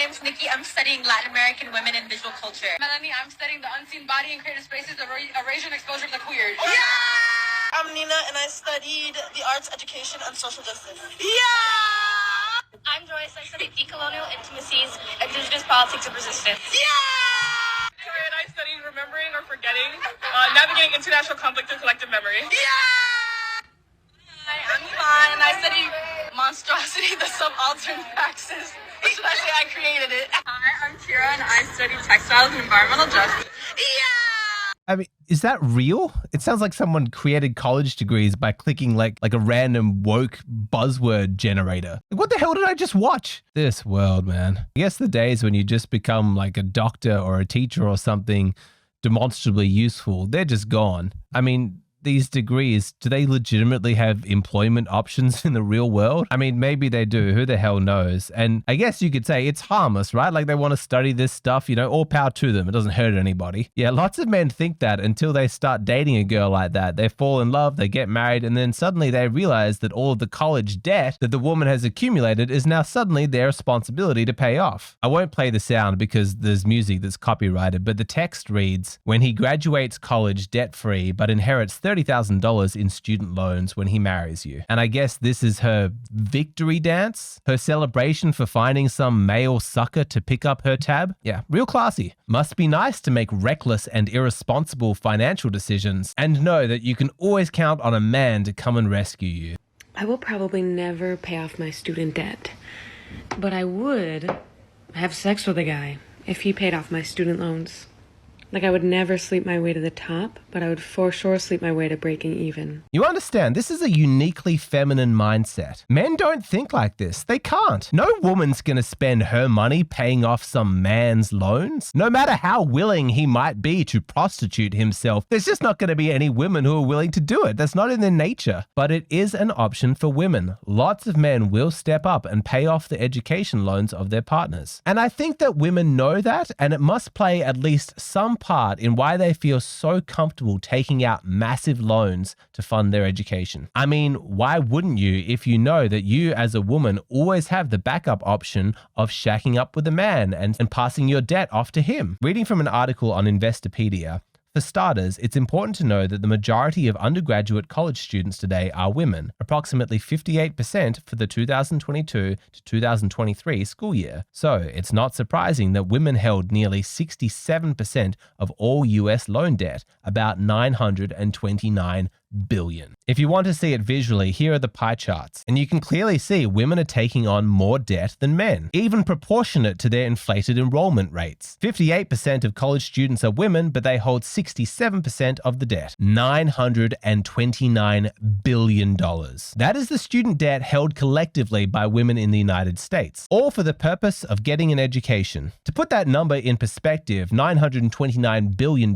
name's Nikki. I'm studying Latin American women in visual culture. Melanie, I'm studying the unseen body and creative spaces of Eurasian exposure of the queer. Yeah! I'm Nina, and I studied the arts, education, and social justice. Yeah! I'm Joyce. I studied decolonial intimacies, indigenous politics, and resistance. Yeah! Victoria and I studied remembering or forgetting, navigating international conflict through collective memory. Yeah! Hi, I'm Iman, and I studied monstrosity, the subaltern praxis. Or should I say I created it? Hi, I'm Kira, and I studied textiles and environmental justice. Yeah! I mean, is that real? It sounds like someone created college degrees by clicking like a random woke buzzword generator. Like, what the hell did I just watch? This world, man. I guess the days when you just become like a doctor or a teacher or something demonstrably useful, they're just gone. I mean, these degrees, do they legitimately have employment options in the real world? I mean, maybe they do. Who the hell knows? And I guess you could say it's harmless, right? Like they want to study this stuff, you know, all power to them. It doesn't hurt anybody. Yeah, lots of men think that until they start dating a girl like that. They fall in love, they get married, and then suddenly they realize that all of the college debt that the woman has accumulated is now suddenly their responsibility to pay off. I won't play the sound because there's music that's copyrighted, but the text reads, when he graduates college debt-free but inherits $30,000 in student loans when he marries you. And I guess this is her victory dance, her celebration for finding some male sucker to pick up her tab. Yeah, real classy. Must be nice to make reckless and irresponsible financial decisions and know that you can always count on a man to come and rescue you. I will probably never pay off my student debt, but I would have sex with a guy if he paid off my student loans. Like, I would never sleep my way to the top, but I would for sure sleep my way to breaking even. You understand, this is a uniquely feminine mindset. Men don't think like this. They can't. No woman's gonna spend her money paying off some man's loans. No matter how willing he might be to prostitute himself, there's just not gonna be any women who are willing to do it. That's not in their nature. But it is an option for women. Lots of men will step up and pay off the education loans of their partners. And I think that women know that, and it must play at least some part in why they feel so comfortable taking out massive loans to fund their education. I mean, why wouldn't you if you know that you as a woman always have the backup option of shacking up with a man and passing your debt off to him? Reading from an article on Investopedia, for starters, it's important to know that the majority of undergraduate college students today are women, approximately 58% for the 2022 to 2023 school year. So it's not surprising that women held nearly 67% of all US loan debt, about $929 billion. If you want to see it visually, here are the pie charts, and you can clearly see women are taking on more debt than men, even proportionate to their inflated enrollment rates. 58% of college students are women, but they hold 67% of the debt, $929 billion. That is the student debt held collectively by women in the United States, all for the purpose of getting an education. To put that number in perspective, $929 billion,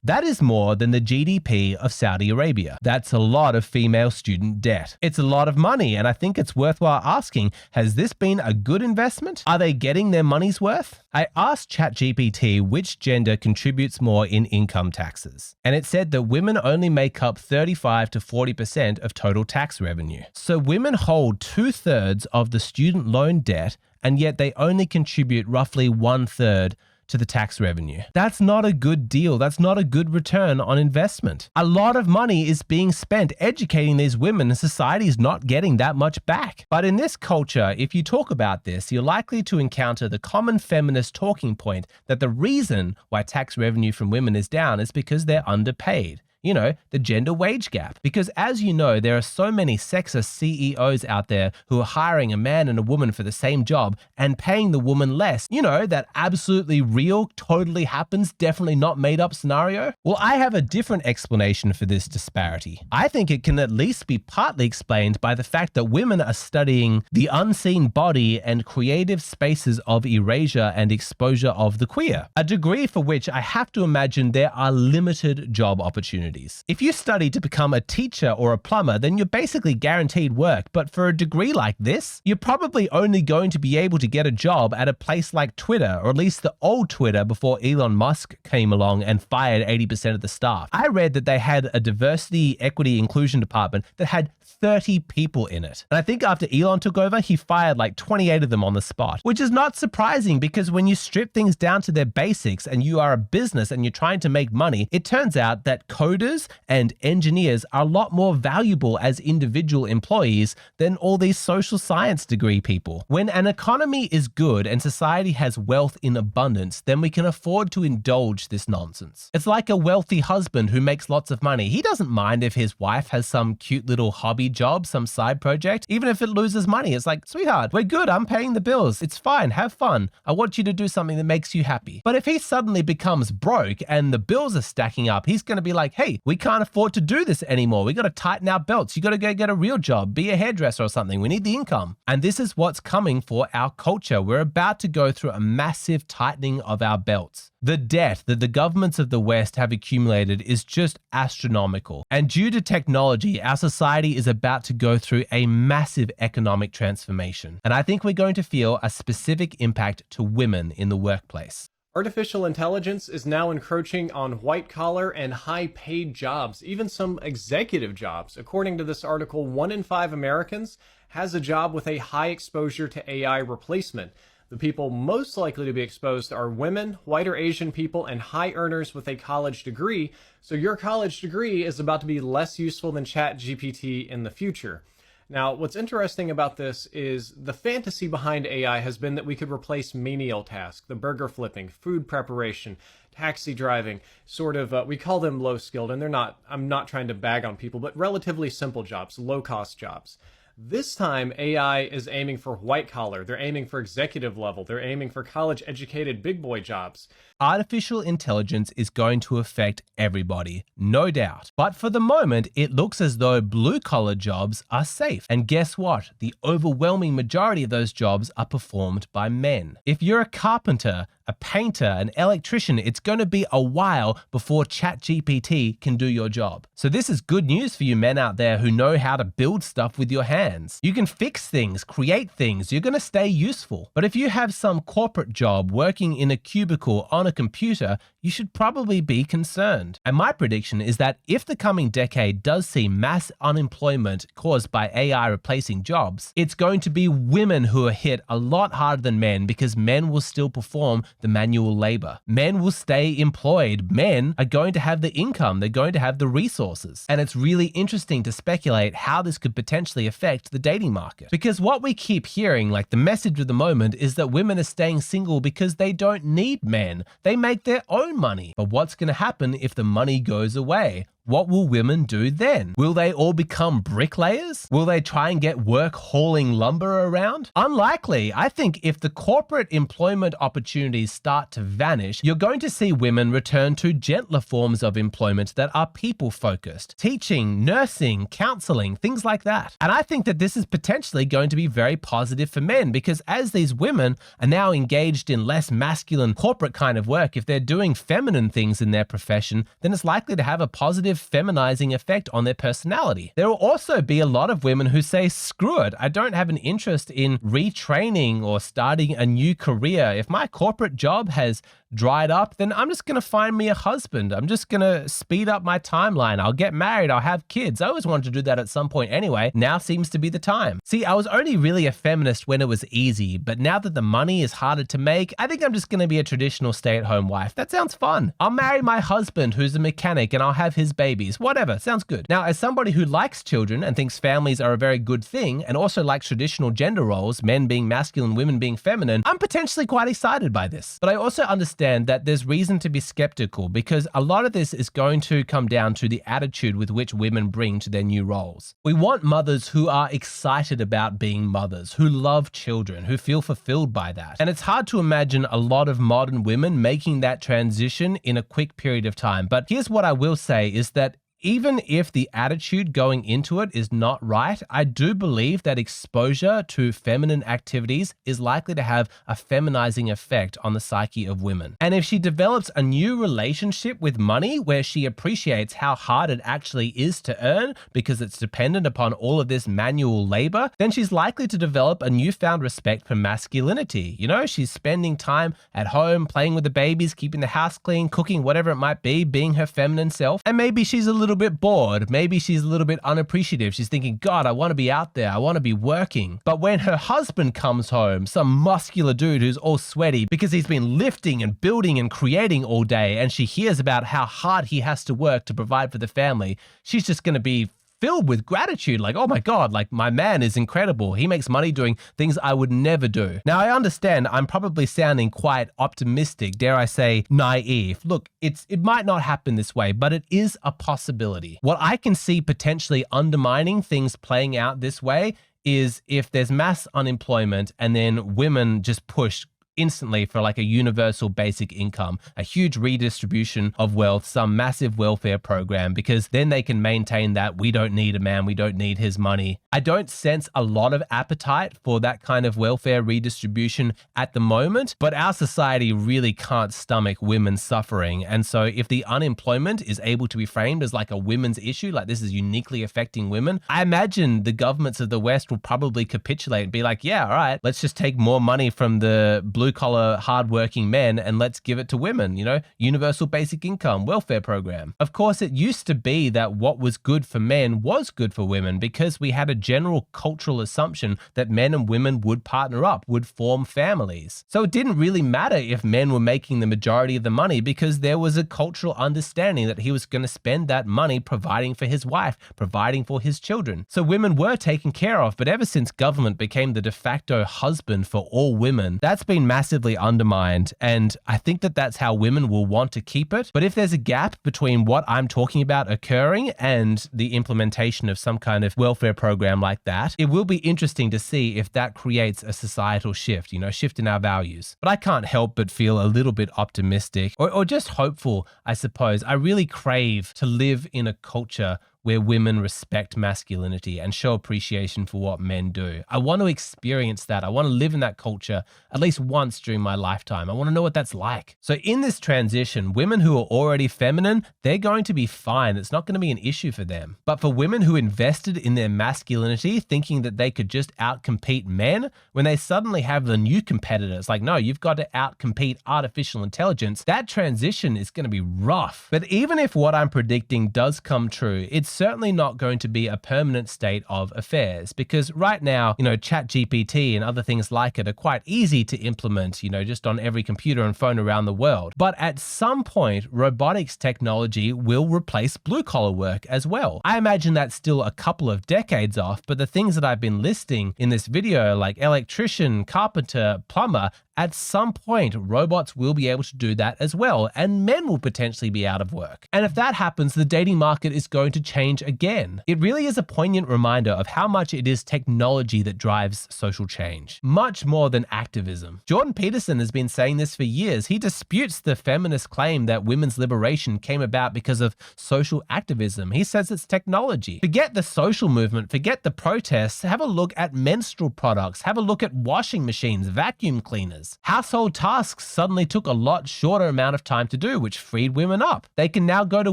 that is more than the GDP of Saudi Arabia. That's a lot of female student debt. It's a lot of money, and I think it's worthwhile asking, has this been a good investment? Are they getting their money's worth? I asked ChatGPT which gender contributes more in income taxes, and it said that women only make up 35 to 40% of total tax revenue. So women hold 2/3 of the student loan debt, and yet they only contribute roughly 1/3 to the tax revenue. That's not a good deal. That's not a good return on investment. A lot of money is being spent educating these women, and society is not getting that much back. But in this culture, if you talk about this, you're likely to encounter the common feminist talking point that the reason why tax revenue from women is down is because they're underpaid. You know, the gender wage gap. Because as you know, there are so many sexist CEOs out there who are hiring a man and a woman for the same job and paying the woman less. You know, that absolutely real, totally happens, definitely not made up scenario. Well, I have a different explanation for this disparity. I think it can at least be partly explained by the fact that women are studying the unseen body and creative spaces of erasure and exposure of the queer, a degree for which I have to imagine there are limited job opportunities. If you study to become a teacher or a plumber, then you're basically guaranteed work. But for a degree like this, you're probably only going to be able to get a job at a place like Twitter, or at least the old Twitter before Elon Musk came along and fired 80% of the staff. I read that they had a diversity, equity, inclusion department that had 30 people in it. And I think after Elon took over, he fired like 28 of them on the spot, which is not surprising because when you strip things down to their basics and you are a business and you're trying to make money, it turns out that coders and engineers are a lot more valuable as individual employees than all these social science degree people. When an economy is good and society has wealth in abundance, then we can afford to indulge this nonsense. It's like a wealthy husband who makes lots of money. He doesn't mind if his wife has some cute little hobby job, some side project, even if it loses money. It's like, sweetheart, we're good. I'm paying the bills. It's fine. Have fun. I want you to do something that makes you happy. But if he suddenly becomes broke and the bills are stacking up, he's going to be like, hey, we can't afford to do this anymore. We got to tighten our belts. You got to go get a real job, be a hairdresser or something. We need the income. And this is what's coming for our culture. We're about to go through a massive tightening of our belts. The debt that the governments of the West have accumulated is just astronomical. And due to technology, our society is about to go through a massive economic transformation. And I think we're going to feel a specific impact to women in the workplace. Artificial intelligence is now encroaching on white-collar and high-paid jobs, even some executive jobs. According to this article, 1 in 5 Americans has a job with a high exposure to AI replacement. The people most likely to be exposed are women, white or Asian people, and high earners with a college degree. So your college degree is about to be less useful than ChatGPT in the future. Now, what's interesting about this is the fantasy behind AI has been that we could replace menial tasks, the burger flipping, food preparation, taxi driving, sort of, we call them low skilled, and they're not, I'm not trying to bag on people, but relatively simple jobs, low cost jobs. This time, AI is aiming for white collar, they're aiming for executive level, they're aiming for college educated big boy jobs. Artificial intelligence is going to affect everybody, no doubt. But for the moment, it looks as though blue-collar jobs are safe. And guess what? The overwhelming majority of those jobs are performed by men. If you're a carpenter, a painter, an electrician, it's going to be a while before ChatGPT can do your job. So this is good news for you men out there who know how to build stuff with your hands. You can fix things, create things, you're going to stay useful. But if you have some corporate job working in a cubicle on a computer, you should probably be concerned. And my prediction is that if the coming decade does see mass unemployment caused by AI replacing jobs, it's going to be women who are hit a lot harder than men because men will still perform the manual labor. Men will stay employed. Men are going to have the income. They're going to have the resources. And it's really interesting to speculate how this could potentially affect the dating market. Because what we keep hearing, like the message of the moment, is that women are staying single because they don't need men. They make their own money. But what's going to happen if the money goes away? What will women do then? Will they all become bricklayers? Will they try and get work hauling lumber around? Unlikely. I think if the corporate employment opportunities start to vanish, you're going to see women return to gentler forms of employment that are people-focused. Teaching, nursing, counseling, things like that. And I think that this is potentially going to be very positive for men because as these women are now engaged in less masculine corporate kind of work, if they're doing feminine things in their profession, then it's likely to have a positive feminizing effect on their personality. There will also be a lot of women who say, screw it, I don't have an interest in retraining or starting a new career. If my corporate job has dried up, then I'm just going to find me a husband. I'm just going to speed up my timeline. I'll get married. I'll have kids. I always wanted to do that at some point anyway. Now seems to be the time. See, I was only really a feminist when it was easy, but now that the money is harder to make, I think I'm just going to be a traditional stay-at-home wife. That sounds fun. I'll marry my husband who's a mechanic and I'll have his babies. Whatever. Sounds good. Now, as somebody who likes children and thinks families are a very good thing and also likes traditional gender roles, men being masculine, women being feminine, I'm potentially quite excited by this. But I also understand that there's reason to be skeptical because a lot of this is going to come down to the attitude with which women bring to their new roles. We want mothers who are excited about being mothers, who love children, who feel fulfilled by that. And it's hard to imagine a lot of modern women making that transition in a quick period of time. But here's what I will say is that even if the attitude going into it is not right, I do believe that exposure to feminine activities is likely to have a feminizing effect on the psyche of women. And if she develops a new relationship with money where she appreciates how hard it actually is to earn because it's dependent upon all of this manual labor, then she's likely to develop a newfound respect for masculinity. You know, she's spending time at home, playing with the babies, keeping the house clean, cooking, whatever it might be, being her feminine self. And maybe she's a little little bit bored. Maybe she's a little bit unappreciative. She's thinking, God, I want to be out there. I want to be working. But when her husband comes home, some muscular dude who's all sweaty because he's been lifting and building and creating all day, and she hears about how hard he has to work to provide for the family, she's just going to be filled with gratitude, like, oh my God, like my man is incredible. He makes money doing things I would never do. Now, I understand I'm probably sounding quite optimistic, dare I say naive. Look, it might not happen this way, but it is a possibility. What I can see potentially undermining things playing out this way is if there's mass unemployment and then women just push instantly for like a universal basic income, a huge redistribution of wealth, some massive welfare program, because then they can maintain that we don't need a man, we don't need his money. I don't sense a lot of appetite for that kind of welfare redistribution at the moment, but our society really can't stomach women suffering. And so if the unemployment is able to be framed as like a women's issue, like this is uniquely affecting women, I imagine the governments of the West will probably capitulate and be like, yeah, all right, let's just take more money from the blue collar, hardworking men and let's give it to women, you know, universal basic income, welfare program. Of course, it used to be that what was good for men was good for women because we had a general cultural assumption that men and women would partner up, would form families. So it didn't really matter if men were making the majority of the money because there was a cultural understanding that he was going to spend that money providing for his wife, providing for his children. So women were taken care of, but ever since government became the de facto husband for all women, that's been massively undermined, and I think that that's how women will want to keep it. But if there's a gap between what I'm talking about occurring and the implementation of some kind of welfare program like that, it will be interesting to see if that creates a societal shift, you know, shift in our values. But I can't help but feel a little bit optimistic or just hopeful, I suppose. I really crave to live in a culture where women respect masculinity and show appreciation for what men do. I want to experience that. I want to live in that culture at least once during my lifetime. I want to know what that's like. So in this transition, women who are already feminine, they're going to be fine. It's not going to be an issue for them. But for women who invested in their masculinity, thinking that they could just outcompete men, when they suddenly have the new competitors, like, no, you've got to outcompete artificial intelligence, that transition is going to be rough. But even if what I'm predicting does come true, it's certainly not going to be a permanent state of affairs, because right now, you know, ChatGPT and other things like it are quite easy to implement, you know, just on every computer and phone around the world. But at some point, robotics technology will replace blue collar work as well. I imagine that's still a couple of decades off, but the things that I've been listing in this video, like electrician, carpenter, plumber, at some point, robots will be able to do that as well, and men will potentially be out of work. And if that happens, the dating market is going to change again. It really is a poignant reminder of how much it is technology that drives social change, much more than activism. Jordan Peterson has been saying this for years. He disputes the feminist claim that women's liberation came about because of social activism. He says it's technology. Forget the social movement, forget the protests, have a look at menstrual products, have a look at washing machines, vacuum cleaners. Household tasks suddenly took a lot shorter amount of time to do, which freed women up. They can now go to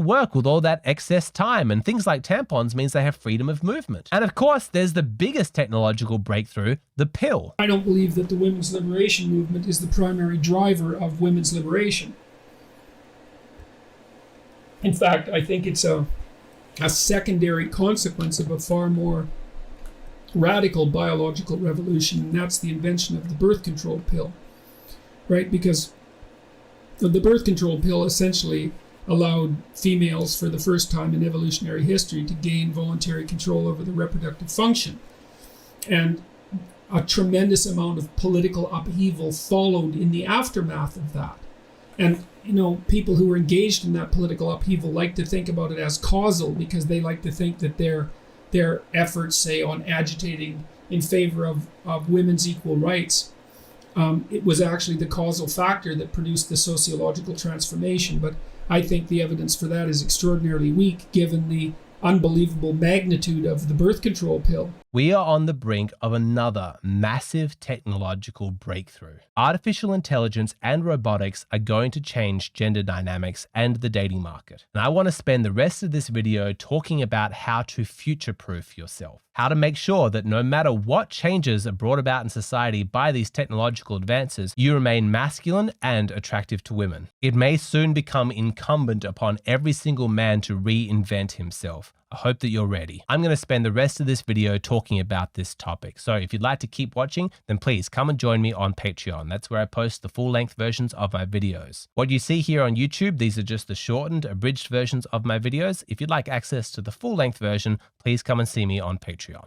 work with all that excess time, and things like tampons means they have freedom of movement. And of course, there's the biggest technological breakthrough, the pill. I don't believe that the women's liberation movement is the primary driver of women's liberation. In fact, I think it's a secondary consequence of a far more radical biological revolution, and that's the invention of the birth control pill, right? Because the birth control pill essentially allowed females for the first time in evolutionary history to gain voluntary control over the reproductive function. And a tremendous amount of political upheaval followed in the aftermath of that. And, you know, people who were engaged in that political upheaval like to think about it as causal, because they like to think that their efforts, say, on agitating in favor of women's equal rights, it was actually the causal factor that produced the sociological transformation. But I think the evidence for that is extraordinarily weak, given the unbelievable magnitude of the birth control pill. We are on the brink of another massive technological breakthrough. Artificial intelligence and robotics are going to change gender dynamics and the dating market. And I want to spend the rest of this video talking about how to future-proof yourself, how to make sure that no matter what changes are brought about in society by these technological advances, you remain masculine and attractive to women. It may soon become incumbent upon every single man to reinvent himself. I hope that you're ready. I'm going to spend the rest of this video talking about this topic. So if you'd like to keep watching, then please come and join me on Patreon. That's where I post the full-length versions of my videos. What you see here on YouTube, these are just the shortened, abridged versions of my videos. If you'd like access to the full-length version, please come and see me on Patreon.